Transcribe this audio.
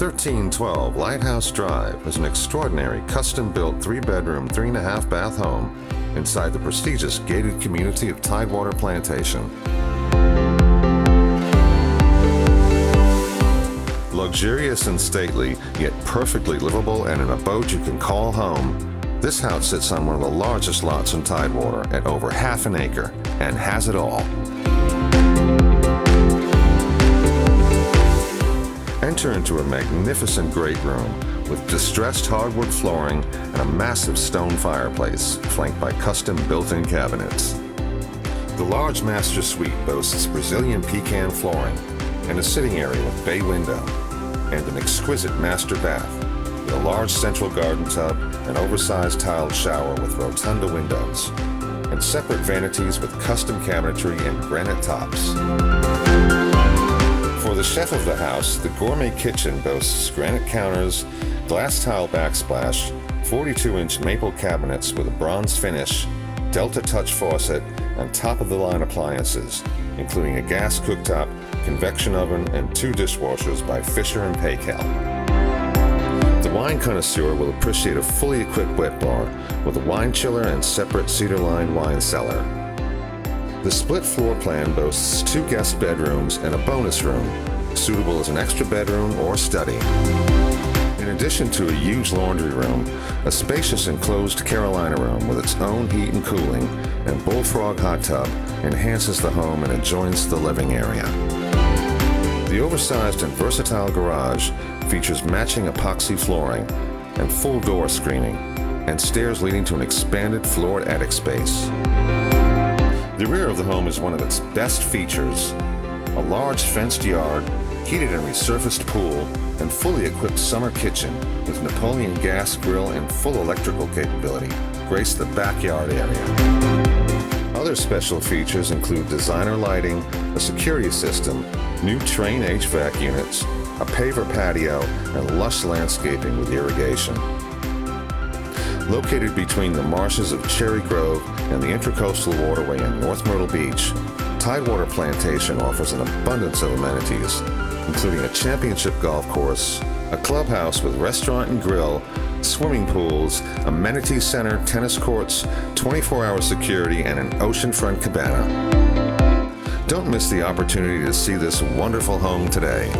1312 Lighthouse Drive is an extraordinary custom-built 3-bedroom, 3.5-bath home inside the prestigious gated community of Tidewater Plantation. Luxurious and stately, yet perfectly livable and an abode you can call home, this house sits on one of the largest lots in Tidewater at over half an acre and has it all. Enter into a magnificent great room with distressed hardwood flooring and a massive stone fireplace flanked by custom built-in cabinets. The large master suite boasts Brazilian Pecan flooring and a sitting area with bay window and an exquisite master bath with a large central garden tub, an oversized tiled shower with rotunda windows, and separate vanities with custom cabinetry and granite tops. For the chef of the house, the gourmet kitchen boasts granite counters, glass tile backsplash, 42-inch maple cabinets with a bronze finish, Delta Touch faucet, and top-of-the-line appliances, including a gas cooktop, convection oven, and 2 dishwashers by Fisher Paykel. The wine connoisseur will appreciate a fully equipped wet bar with a wine chiller and separate cedar-lined wine cellar. The split floor plan boasts 2 guest bedrooms and a bonus room, suitable as an extra bedroom or study. In addition to a huge laundry room, a spacious enclosed Carolina room with its own heat and cooling and bullfrog hot tub enhances the home and adjoins the living area. The oversized and versatile garage features matching epoxy flooring and full door screening and stairs leading to an expanded floored attic space. The rear of the home is one of its best features: a large fenced yard, heated and resurfaced pool, and fully equipped summer kitchen with Napoleon gas grill and full electrical capability grace the backyard area. Other special features include designer lighting, a security system, new Train HVAC units, a paver patio, and lush landscaping with irrigation. Located between the marshes of Cherry Grove and the Intracoastal Waterway in North Myrtle Beach, Tidewater Plantation offers an abundance of amenities, including a championship golf course, a clubhouse with restaurant and grill, swimming pools, amenity center, tennis courts, 24-hour security, and an oceanfront cabana. Don't miss the opportunity to see this wonderful home today.